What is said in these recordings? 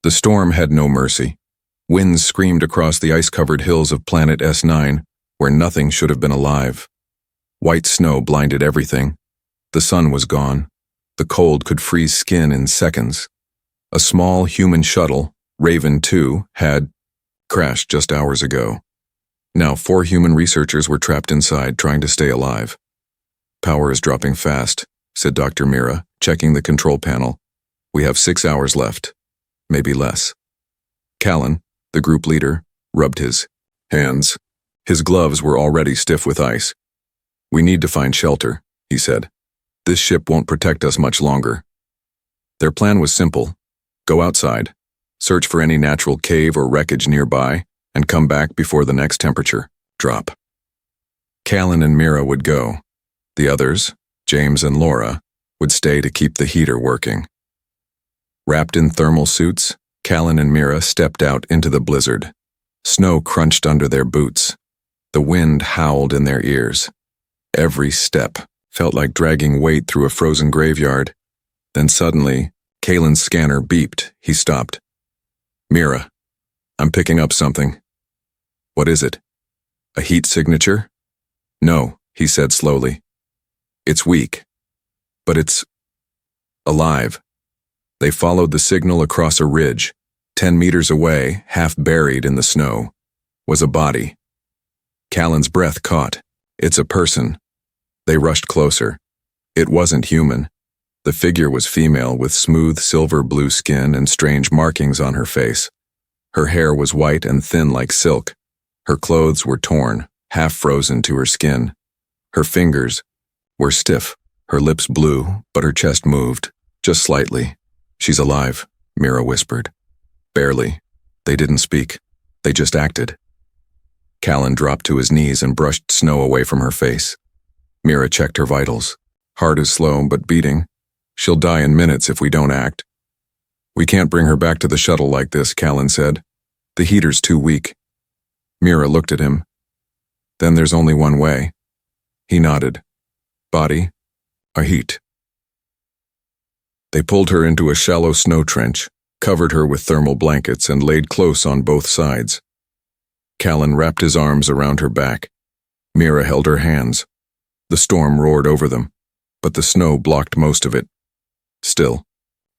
The storm had no mercy. Winds screamed across the ice-covered hills of planet S9, where nothing should have been alive. White snow blinded everything. The sun was gone. The cold could freeze skin in seconds. A small human shuttle, Raven 2, had crashed just hours ago. Now 4 human researchers were trapped inside, trying to stay alive. "Power is dropping fast," said Dr. Mira, checking the control panel. "We have 6 hours left. Maybe less." Callan, the group leader, rubbed his hands. His gloves were already stiff with ice. "We need to find shelter," he said. "This ship won't protect us much longer." Their plan was simple. Go outside, search for any natural cave or wreckage nearby, and come back before the next temperature drop. Callan and Mira would go. The others, James and Laura, would stay to keep the heater working. Wrapped in thermal suits, Callan and Mira stepped out into the blizzard. Snow crunched under their boots. The wind howled in their ears. Every step felt like dragging weight through a frozen graveyard. Then suddenly, Callan's scanner beeped. He stopped. "Mira, I'm picking up something." "What is it? A heat signature?" "No," he said slowly. "It's weak, but it's alive." They followed the signal across a ridge. 10 meters away, half buried in the snow, was a body. Callan's breath caught. "It's a person." They rushed closer. It wasn't human. The figure was female with smooth silver-blue skin and strange markings on her face. Her hair was white and thin like silk. Her clothes were torn, half frozen to her skin. Her fingers were stiff, her lips blue, but her chest moved, just slightly. "She's alive," Mira whispered. "Barely." They didn't speak. They just acted. Callan dropped to his knees and brushed snow away from her face. Mira checked her vitals. "Heart is slow, but beating. She'll die in minutes if we don't act." "We can't bring her back to the shuttle like this," Callan said. "The heater's too weak." Mira looked at him. "Then there's only one way." He nodded. "Body, a heat." They pulled her into a shallow snow trench, covered her with thermal blankets, and laid close on both sides. Callan wrapped his arms around her back. Mira held her hands. The storm roared over them, but the snow blocked most of it. Still,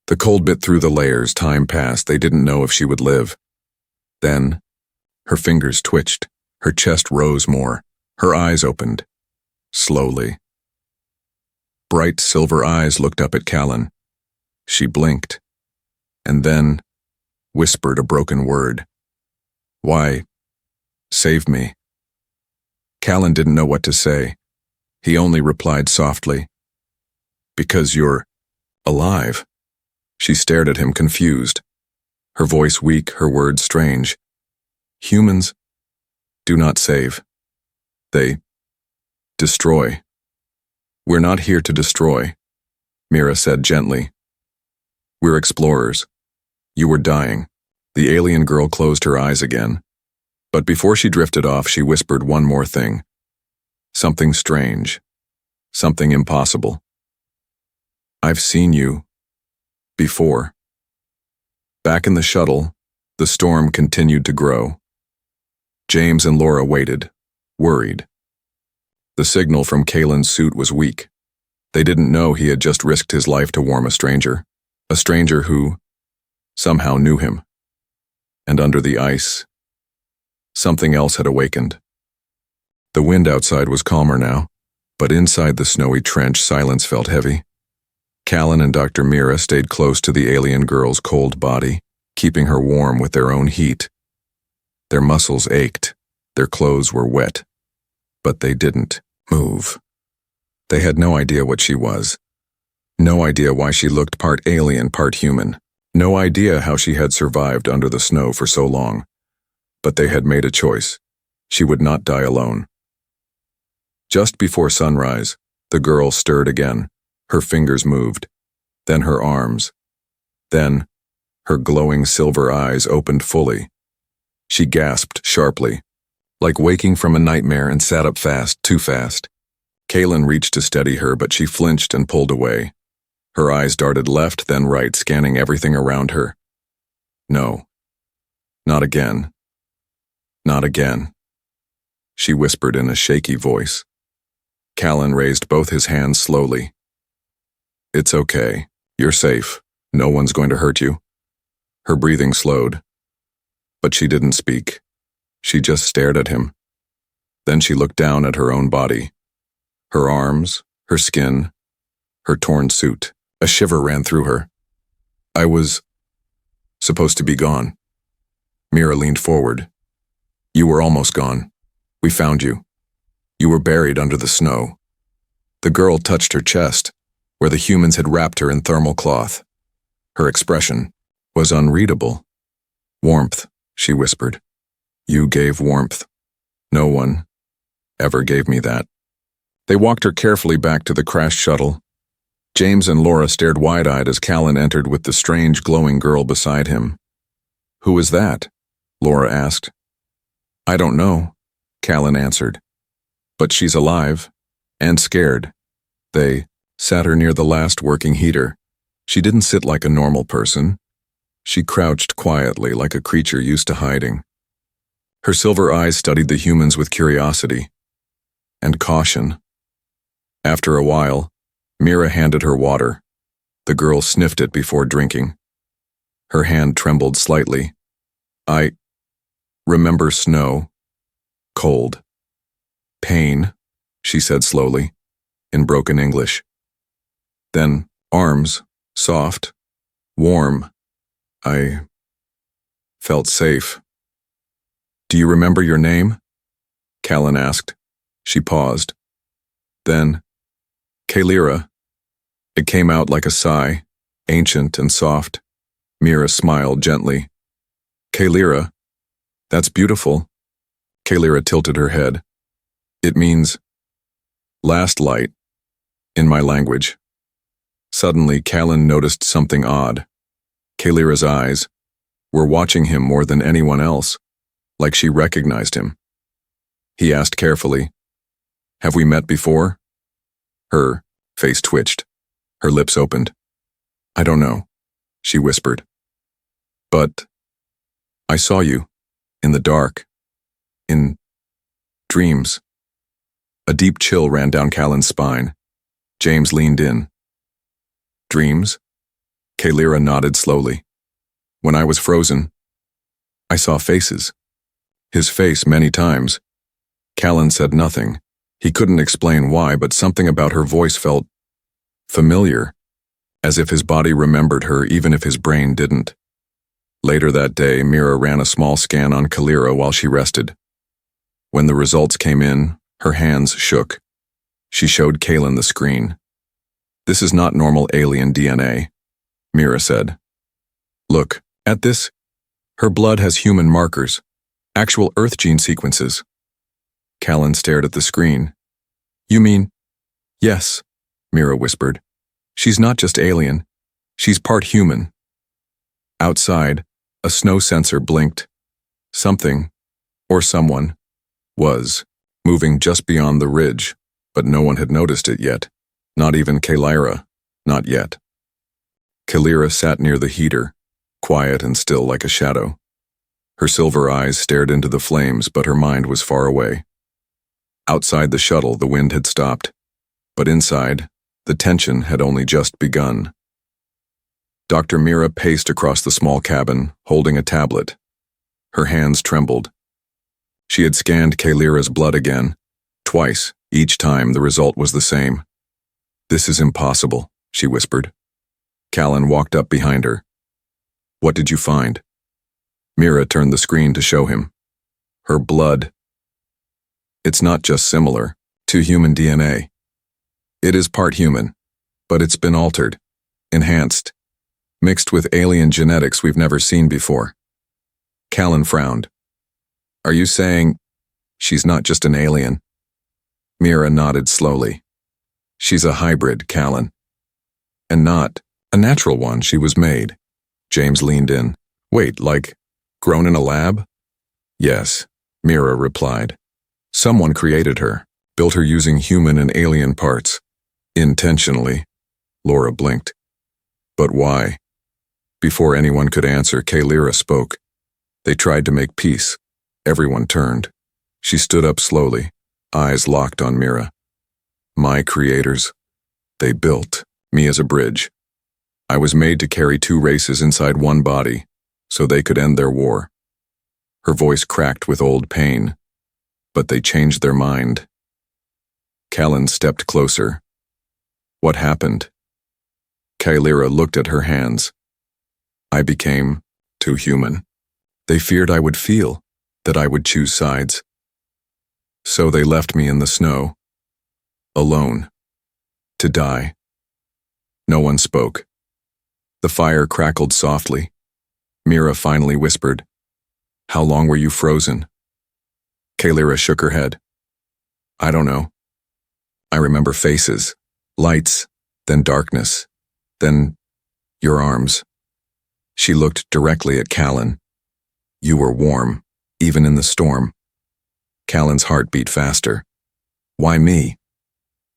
the cold bit through the layers. Time passed. They didn't know if she would live. Then, her fingers twitched. Her chest rose more. Her eyes opened. Slowly. Bright silver eyes looked up at Callan. She blinked, and then whispered a broken word. "Why, save me." Callan didn't know what to say. He only replied softly, "Because you're alive." She stared at him, confused. Her voice weak, her words strange. "Humans do not save. They destroy." "We're not here to destroy," Mira said gently. "We're explorers. You were dying." The alien girl closed her eyes again. But before she drifted off, she whispered one more thing. Something strange. Something impossible. "I've seen you before." Back in the shuttle, the storm continued to grow. James and Laura waited, worried. The signal from Callan's suit was weak. They didn't know he had just risked his life to warm a stranger who somehow knew him. And under the ice, something else had awakened. The wind outside was calmer now, but inside the snowy trench, silence felt heavy. Callan and Dr. Mira stayed close to the alien girl's cold body, keeping her warm with their own heat. Their muscles ached, their clothes were wet, but they didn't move. They had no idea what she was. No idea why she looked part alien, part human. No idea how she had survived under the snow for so long. But they had made a choice. She would not die alone. Just before sunrise, the girl stirred again. Her fingers moved. Then her arms. Then, her glowing silver eyes opened fully. She gasped sharply, like waking from a nightmare, and sat up fast, too fast. Callan reached to steady her, but she flinched and pulled away. Her eyes darted left, then right, scanning everything around her. No. Not again. Not again, she whispered in a shaky voice. Callan raised both his hands slowly. It's okay. You're safe. No one's going to hurt you. Her breathing slowed. But she didn't speak. She just stared at him. Then she looked down at her own body. Her arms, her skin, her torn suit. A shiver ran through her. I was supposed to be gone. Mira leaned forward. You were almost gone. We found you. You were buried under the snow. The girl touched her chest, where the humans had wrapped her in thermal cloth. Her expression was unreadable. Warmth, she whispered. You gave warmth. No one ever gave me that. They walked her carefully back to the crashed shuttle. James and Laura stared wide-eyed as Callan entered with the strange glowing girl beside him. Who is that? Laura asked. I don't know, Callan answered. But she's alive, and scared. They sat her near the last working heater. She didn't sit like a normal person. She crouched quietly like a creature used to hiding. Her silver eyes studied the humans with curiosity and caution. After a while, Mira handed her water. The girl sniffed it before drinking. Her hand trembled slightly. I remember snow, cold, pain, she said slowly, in broken English. Then arms, soft, warm. I felt safe. Do you remember your name? Callan asked. She paused. Then, Kalira. It came out like a sigh, ancient and soft. Mira smiled gently. Kalira. That's beautiful. Kalira tilted her head. It means last light in my language. Suddenly, Callan noticed something odd. Kalira's eyes were watching him more than anyone else, like she recognized him. He asked carefully, Have we met before? Her face twitched. Her lips opened. I don't know, she whispered. But I saw you, in the dark, in dreams. A deep chill ran down Callan's spine. James leaned in. Dreams? Kalira nodded slowly. When I was frozen, I saw faces. His face many times. Callan said nothing. He couldn't explain why, but something about her voice felt familiar, as if his body remembered her even if his brain didn't. Later that day, Mira ran a small scan on Kalira while she rested. When the results came in, her hands shook. She showed Callan the screen. This is not normal alien DNA, Mira said. Look, at this. Her blood has human markers, actual Earth gene sequences. Callan stared at the screen. You mean? Yes, Mira whispered. She's not just alien. She's part human. Outside, a snow sensor blinked. Something, or someone, was moving just beyond the ridge, but no one had noticed it yet. Not even Kalira, not yet. Kalira sat near the heater, quiet and still like a shadow. Her silver eyes stared into the flames, but her mind was far away. Outside the shuttle, the wind had stopped, but inside, the tension had only just begun. Dr. Mira paced across the small cabin, holding a tablet. Her hands trembled. She had scanned Kalira's blood again, twice. Each time the result was the same. This is impossible, she whispered. Callan walked up behind her. What did you find? Mira turned the screen to show him. Her blood. It's not just similar to human DNA. It is part human, but it's been altered, enhanced, mixed with alien genetics we've never seen before. Callan frowned. Are you saying she's not just an alien? Mira nodded slowly. She's a hybrid, Callan. And not a natural one. She was made. James leaned in. Wait, like grown in a lab? Yes, Mira replied. Someone created her, built her using human and alien parts. Intentionally. Laura blinked. But why? Before anyone could answer, Kaylira spoke. They tried to make peace. Everyone turned. She stood up slowly, eyes locked on Mira. My creators. They built me as a bridge. I was made to carry two races inside one body, so they could end their war. Her voice cracked with old pain, but they changed their mind. Callan stepped closer. What happened? Kaylira looked at her hands. I became too human. They feared I would feel, that I would choose sides. So they left me in the snow, alone, to die. No one spoke. The fire crackled softly. Mira finally whispered, "How long were you frozen?" Kaylira shook her head. I don't know. I remember faces, lights, then darkness, then your arms. She looked directly at Callan. You were warm, even in the storm. Callan's heart beat faster. Why me?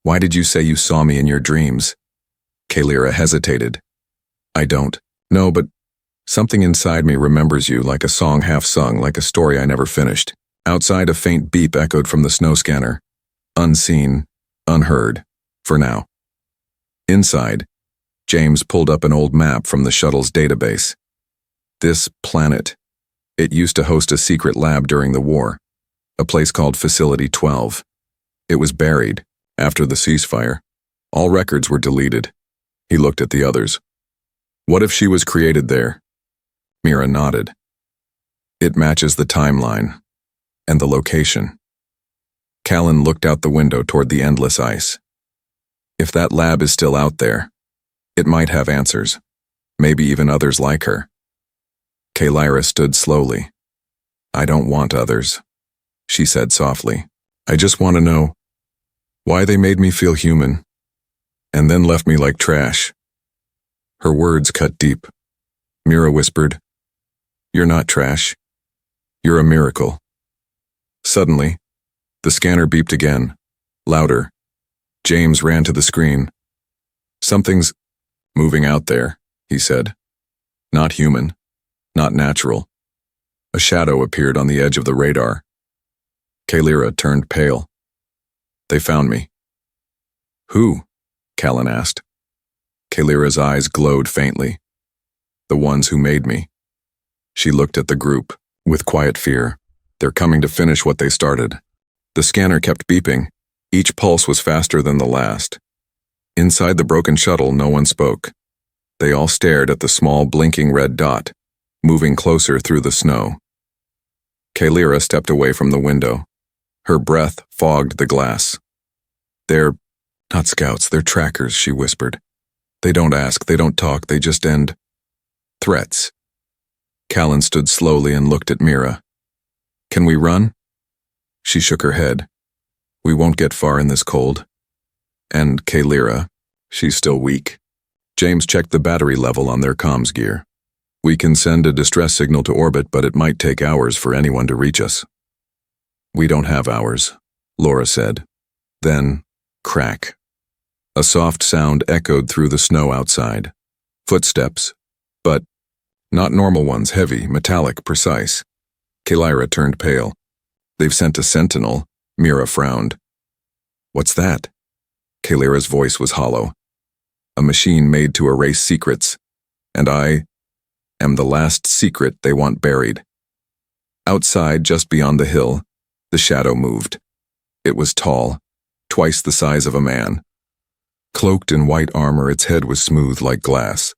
Why did you say you saw me in your dreams? Kaylira hesitated. I don't. No, but something inside me remembers you, like a song half sung, like a story I never finished. Outside, a faint beep echoed from the snow scanner. Unseen, unheard, for now. Inside, James pulled up an old map from the shuttle's database. This planet. It used to host a secret lab during the war, a place called Facility 12. It was buried, after the ceasefire. All records were deleted. He looked at the others. What if she was created there? Mira nodded. It matches the timeline, and the location. Callan looked out the window toward the endless ice. If that lab is still out there, it might have answers, maybe even others like her. Kaylira stood slowly. I don't want others, she said softly. I just want to know why they made me feel human, and then left me like trash. Her words cut deep. Mira whispered, You're not trash. You're a miracle. Suddenly, the scanner beeped again, louder. James ran to the screen. Something's moving out there, he said. Not human. Not natural. A shadow appeared on the edge of the radar. Kaylira turned pale. They found me. Who? Callan asked. Kaylira's eyes glowed faintly. The ones who made me. She looked at the group, with quiet fear. They're coming to finish what they started. The scanner kept beeping. Each pulse was faster than the last. Inside the broken shuttle, no one spoke. They all stared at the small, blinking red dot, moving closer through the snow. Kaylira stepped away from the window. Her breath fogged the glass. They're not scouts, they're trackers, she whispered. They don't ask, they don't talk, they just end threats. Callan stood slowly and looked at Mira. Can we run? She shook her head. We won't get far in this cold. And Kaylira, she's still weak. James checked the battery level on their comms gear. We can send a distress signal to orbit, but it might take hours for anyone to reach us. We don't have hours, Laura said. Then, crack. A soft sound echoed through the snow outside. Footsteps, but not normal ones, heavy, metallic, precise. Kaylira turned pale. They've sent a sentinel, Mira frowned. What's that? Kaylira's voice was hollow. A machine made to erase secrets, and I am the last secret they want buried. Outside, just beyond the hill, the shadow moved. It was tall, twice the size of a man. Cloaked in white armor, its head was smooth like glass.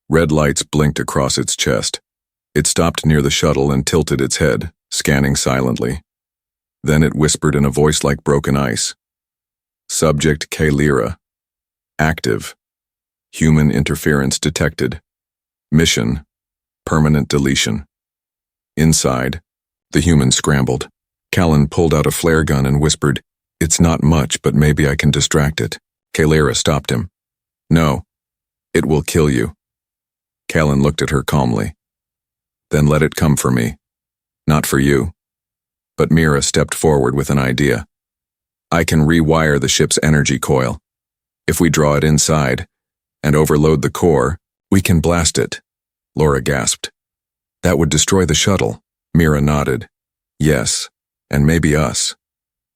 Red lights blinked across its chest. It stopped near the shuttle and tilted its head, scanning silently. Then it whispered in a voice like broken ice. Subject Kaylira. Active. Human interference detected. Mission. Permanent deletion. Inside, the human scrambled. Callan pulled out a flare gun and whispered, It's not much, but maybe I can distract it. Kaylira stopped him. No. It will kill you. Callan looked at her calmly. Then let it come for me. Not for you. But Mira stepped forward with an idea. I can rewire the ship's energy coil. If we draw it inside and overload the core, we can blast it. Laura gasped. That would destroy the shuttle. Mira nodded. Yes, and maybe us.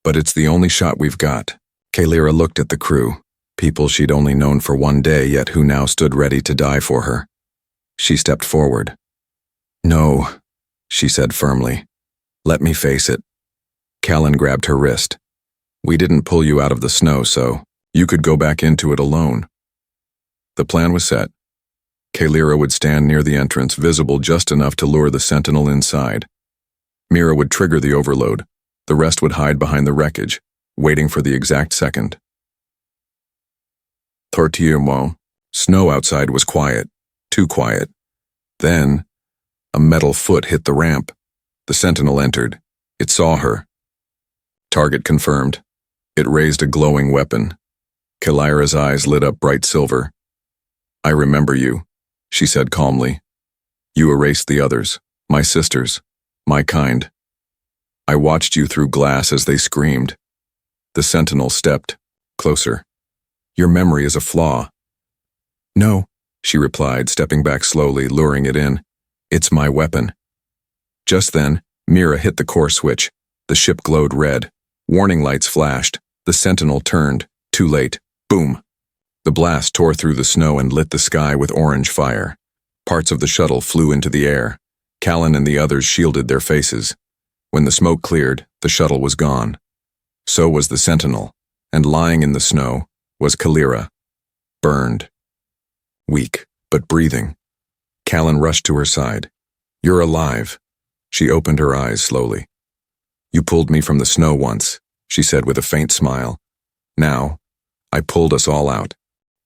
But it's the only shot we've got. Kalira looked at the crew, people she'd only known for one day yet who now stood ready to die for her. She stepped forward. No, she said firmly. Let me face it. Callan grabbed her wrist. We didn't pull you out of the snow, so you could go back into it alone. The plan was set. Kalira would stand near the entrance, visible just enough to lure the sentinel inside. Mira would trigger the overload. The rest would hide behind the wreckage, waiting for the exact second. Tortillamo. Snow outside was quiet, too quiet. Then, a metal foot hit the ramp. The sentinel entered. It saw her. Target confirmed. It raised a glowing weapon. Kalira's eyes lit up bright silver. I remember you, she said calmly. You erased the others, my sisters, my kind. I watched you through glass as they screamed. The sentinel stepped closer. Your memory is a flaw. No, she replied, stepping back slowly, luring it in. It's my weapon. Just then, Mira hit the core switch. The ship glowed red. Warning lights flashed. The sentinel turned. Too late. Boom. The blast tore through the snow and lit the sky with orange fire. Parts of the shuttle flew into the air. Callan and the others shielded their faces. When the smoke cleared, the shuttle was gone. So was the sentinel, and lying in the snow was Kalira. Burned. Weak, but breathing. Callan rushed to her side. You're alive. She opened her eyes slowly. You pulled me from the snow once, she said with a faint smile. Now, I pulled us all out.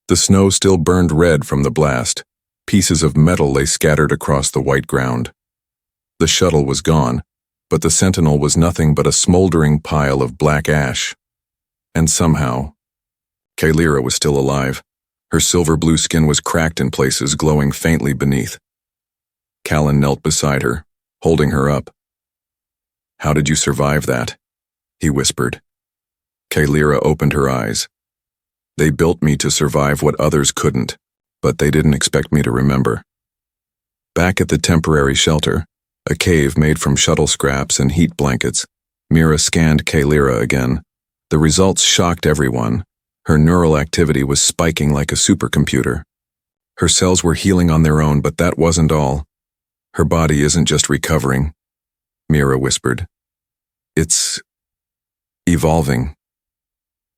The snow still burned red from the blast. Pieces of metal lay scattered across the white ground. The shuttle was gone, but the sentinel was nothing but a smoldering pile of black ash. And somehow, Kalira was still alive. Her silver-blue skin was cracked in places, glowing faintly beneath. Callan knelt beside her, holding her up. How did you survive that? He whispered. Kalira opened her eyes. They built me to survive what others couldn't, but they didn't expect me to remember. Back at the temporary shelter, a cave made from shuttle scraps and heat blankets, Mira scanned Kalira again. The results shocked everyone. Her neural activity was spiking like a supercomputer. Her cells were healing on their own, but that wasn't all. Her body isn't just recovering, Mira whispered. It's evolving.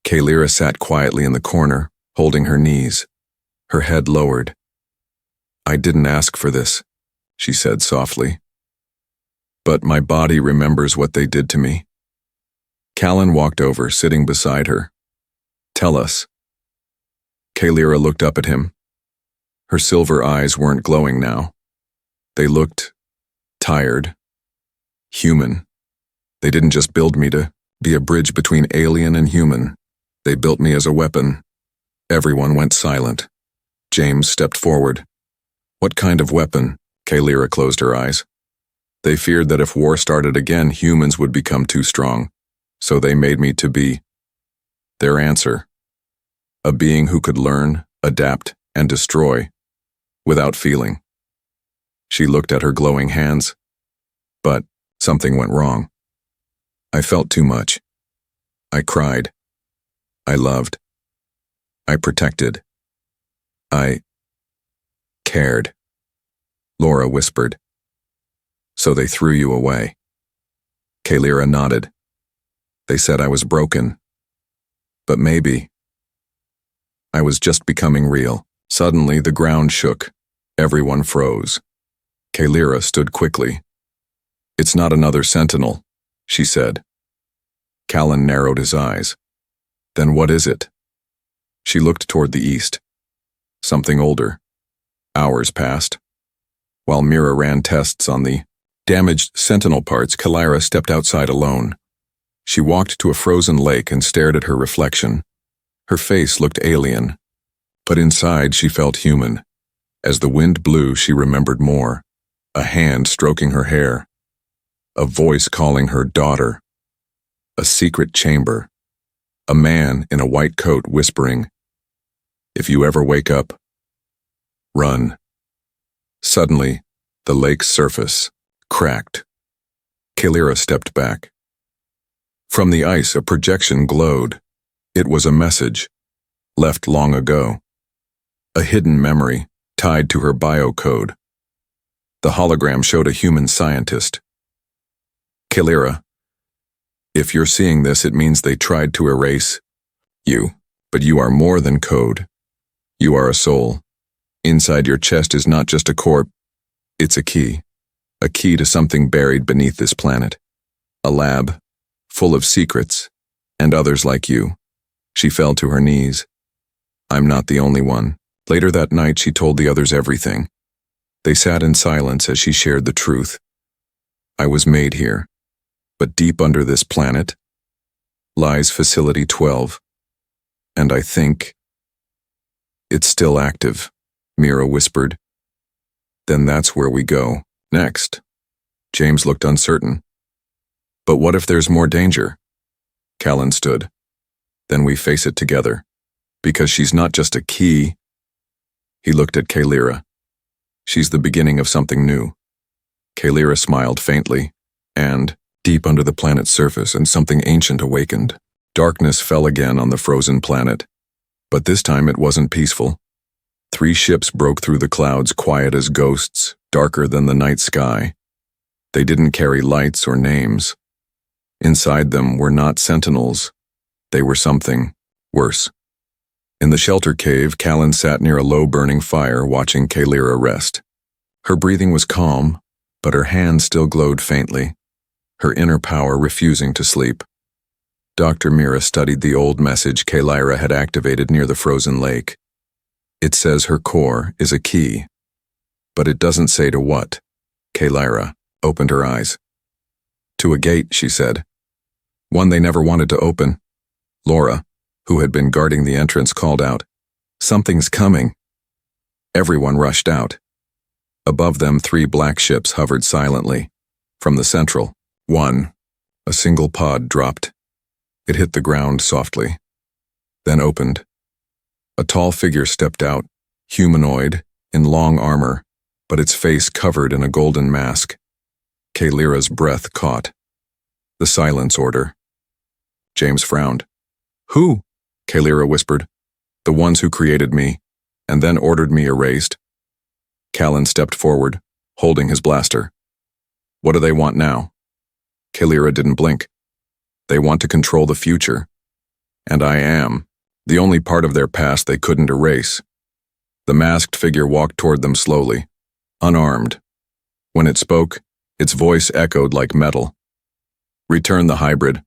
Kalira sat quietly in the corner, holding her knees, her head lowered. I didn't ask for this, she said softly. But my body remembers what they did to me. Callan walked over, sitting beside her. Tell us. Kalira looked up at him. Her silver eyes weren't glowing now. They looked tired, human. They didn't just build me to be a bridge between alien and human. They built me as a weapon. Everyone went silent. James stepped forward. What kind of weapon? Kalira closed her eyes. They feared that if war started again, humans would become too strong. So they made me to be their answer. A being who could learn, adapt, and destroy without feeling. She looked at her glowing hands. But something went wrong. I felt too much. I cried. I loved. I protected. I cared. Laura whispered. So they threw you away. Kalira nodded. They said I was broken. But maybe I was just becoming real. Suddenly the ground shook. Everyone froze. Kalira stood quickly. It's not another sentinel, she said. Callan narrowed his eyes. Then what is it? She looked toward the east. Something older. Hours passed. While Mira ran tests on the damaged sentinel parts, Kalira stepped outside alone. She walked to a frozen lake and stared at her reflection. Her face looked alien, but inside she felt human. As the wind blew, she remembered more. A hand stroking her hair. A voice calling her daughter. A secret chamber. A man in a white coat whispering, "If you ever wake up, run." Suddenly, the lake's surface cracked. Kalira stepped back. From the ice, a projection glowed. It was a message, left long ago. A hidden memory, tied to her biocode. The hologram showed a human scientist. Kalira, if you're seeing this, it means they tried to erase you, but you are more than code. You are a soul. Inside your chest is not just a corpse, it's a key to something buried beneath this planet. A lab, full of secrets, and others like you. She fell to her knees. I'm not the only one. Later that night, she told the others everything. They sat in silence as she shared the truth. I was made here, but deep under this planet lies Facility 12. And I think it's still active, Mira whispered. Then that's where we go next. James looked uncertain. But what if there's more danger? Callan stood. Then we face it together. Because she's not just a key. He looked at Kalira. She's the beginning of something new. Kalira smiled faintly, and, deep under the planet's surface, and something ancient awakened. Darkness fell again on the frozen planet. But this time it wasn't peaceful. 3 ships broke through the clouds, quiet as ghosts, darker than the night sky. They didn't carry lights or names. Inside them were not sentinels. They were something worse. In the shelter cave, Callan sat near a low-burning fire, watching Kalira rest. Her breathing was calm, but her hands still glowed faintly, her inner power refusing to sleep. Dr. Mira studied the old message Kalira had activated near the frozen lake. It says her core is a key, but it doesn't say to what. Kalira opened her eyes. To a gate, she said. One they never wanted to open. Laura, who had been guarding the entrance, called out, "Something's coming." Everyone rushed out. Above them, 3 black ships hovered silently. From the central, one, a single pod dropped. It hit the ground softly, then opened. A tall figure stepped out, humanoid, in long armor, but its face covered in a golden mask. Kalira's breath caught. The silence order. James frowned. "Who?" Kalira whispered. "The ones who created me, and then ordered me erased." Callan stepped forward, holding his blaster. "What do they want now?" Kalira didn't blink. "They want to control the future. And I am the only part of their past they couldn't erase." The masked figure walked toward them slowly, unarmed. When it spoke, its voice echoed like metal. "Return the hybrid.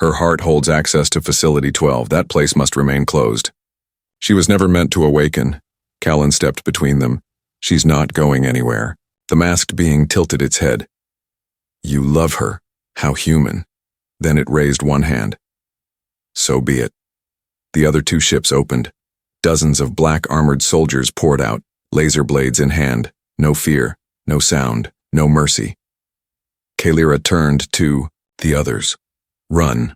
Her heart holds access to Facility 12. That place must remain closed." "She was never meant to awaken." Callan stepped between them. "She's not going anywhere." The masked being tilted its head. "You love her. How human." Then it raised one hand. "So be it." The other 2 ships opened. Dozens of black armored soldiers poured out, laser blades in hand. No fear, no sound, no mercy. Kalira turned to the others. "Run.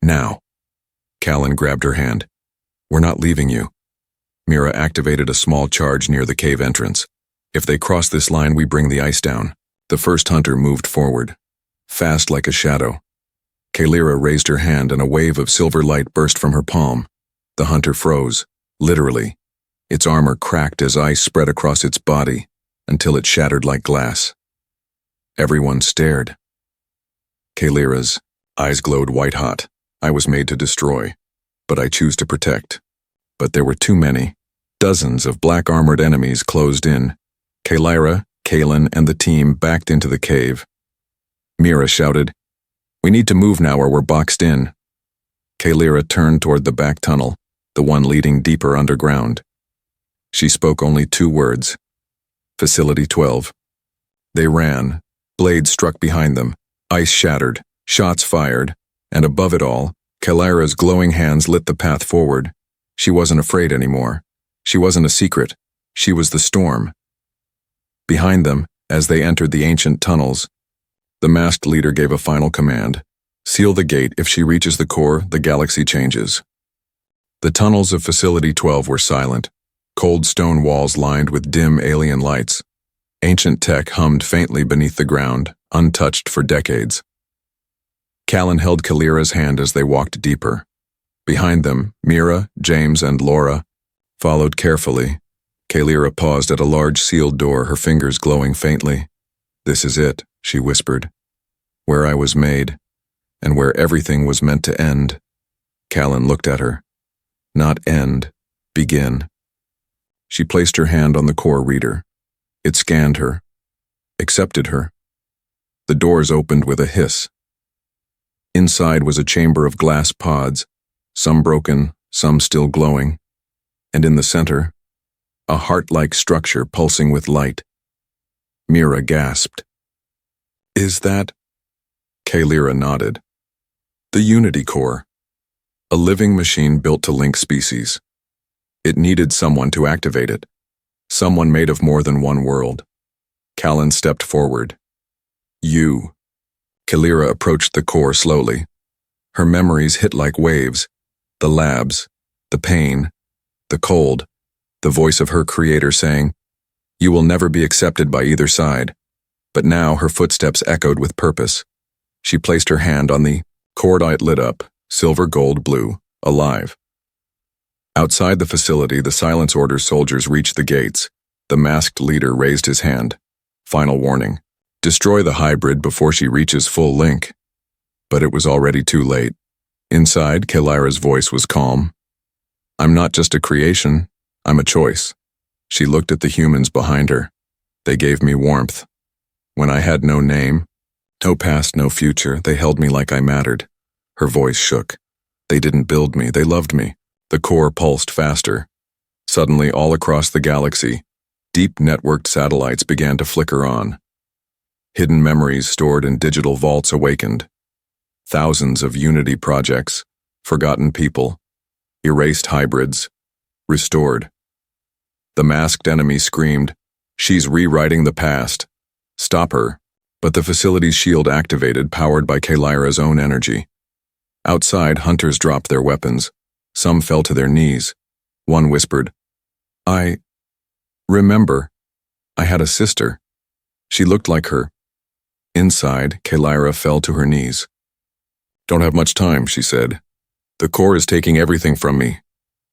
Now." Callan grabbed her hand. "We're not leaving you." Mira activated a small charge near the cave entrance. "If they cross this line, we bring the ice down." The first hunter moved forward, fast like a shadow. Kalira raised her hand and a wave of silver light burst from her palm. The hunter froze, literally. Its armor cracked as ice spread across its body, until it shattered like glass. Everyone stared. Kalira's eyes glowed white-hot. "I was made to destroy, but I choose to protect." But there were too many. Dozens of black-armored enemies closed in. Kalira, Callan, and the team backed into the cave. Mira shouted, "We need to move now or we're boxed in." Kalira turned toward the back tunnel, the one leading deeper underground. She spoke only 2 words. Facility 12. They ran. Blades struck behind them. Ice shattered. Shots fired. And above it all, Kalira's glowing hands lit the path forward. She wasn't afraid anymore. She wasn't a secret. She was the storm. Behind them, as they entered the ancient tunnels, the masked leader gave a final command. "Seal the gate. If she reaches the core, the galaxy changes." The tunnels of Facility 12 were silent. Cold stone walls lined with dim alien lights. Ancient tech hummed faintly beneath the ground, untouched for decades. Callan held Kalira's hand as they walked deeper. Behind them, Mira, James, and Laura followed carefully. Kalira paused at a large sealed door, her fingers glowing faintly. "This is it," she whispered. "Where I was made, and where everything was meant to end." Callan looked at her. "Not end, begin." She placed her hand on the core reader. It scanned her, accepted her. The doors opened with a hiss. Inside was a chamber of glass pods, some broken, some still glowing, and in the center, a heart-like structure pulsing with light. Mira gasped. "Is that?" Kalira nodded. "The Unity Core. A living machine built to link species. It needed someone to activate it. Someone made of more than one world." Callan stepped forward. "You." Kalira approached the core slowly. Her memories hit like waves. The labs, the pain, the cold, the voice of her creator saying, "You will never be accepted by either side." But now her footsteps echoed with purpose. She placed her hand on the cord. It lit up, silver, gold, blue, alive. Outside the facility, the silence order soldiers reached the gates. The masked leader raised his hand. "Final warning. Destroy the hybrid before she reaches full link." But it was already too late. Inside, Kalira's voice was calm. "I'm not just a creation, I'm a choice." She looked at the humans behind her. They gave me warmth. When I had no name, no past, no future, they held me like I mattered. Her voice shook. "They didn't build me, they loved me." The core pulsed faster. Suddenly, all across the galaxy, deep networked satellites began to flicker on. Hidden memories stored in digital vaults awakened. Thousands of Unity projects, forgotten people, erased hybrids, restored. The masked enemy screamed, "She's rewriting the past. Stop her." But the facility's shield activated, powered by Kalira's own energy. Outside, hunters dropped their weapons. Some fell to their knees. One whispered, "I remember. I had a sister. She looked like her." Inside, Kalira fell to her knees. "Don't have much time," she said. "The core is taking everything from me."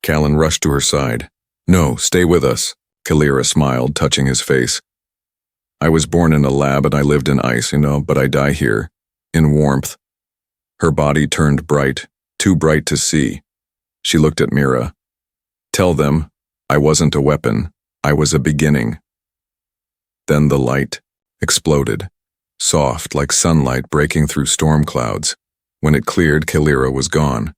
Callan rushed to her side. "No, stay with us." Kalira smiled, touching his face. "I was born in a lab and I lived in ice, but I die here, in warmth." Her body turned bright, too bright to see. She looked at Mira. "Tell them, I wasn't a weapon, I was a beginning." Then the light exploded, soft like sunlight breaking through storm clouds. When it cleared, Kalira was gone.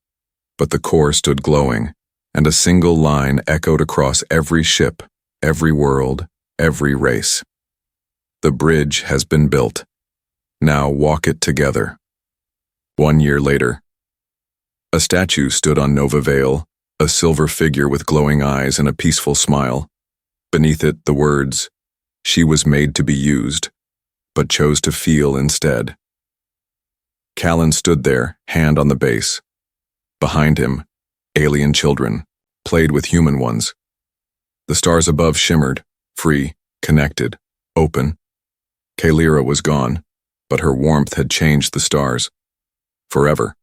But the core stood glowing, and a single line echoed across every ship, every world, every race. "The bridge has been built. Now walk it together." 1 year later, a statue stood on Nova Vale, a silver figure with glowing eyes and a peaceful smile. Beneath it, the words, "She was made to be used, but chose to feel instead." Callan stood there, hand on the base. Behind him, alien children played with human ones. The stars above shimmered, free, connected, open. Kalira was gone, but her warmth had changed the stars. Forever.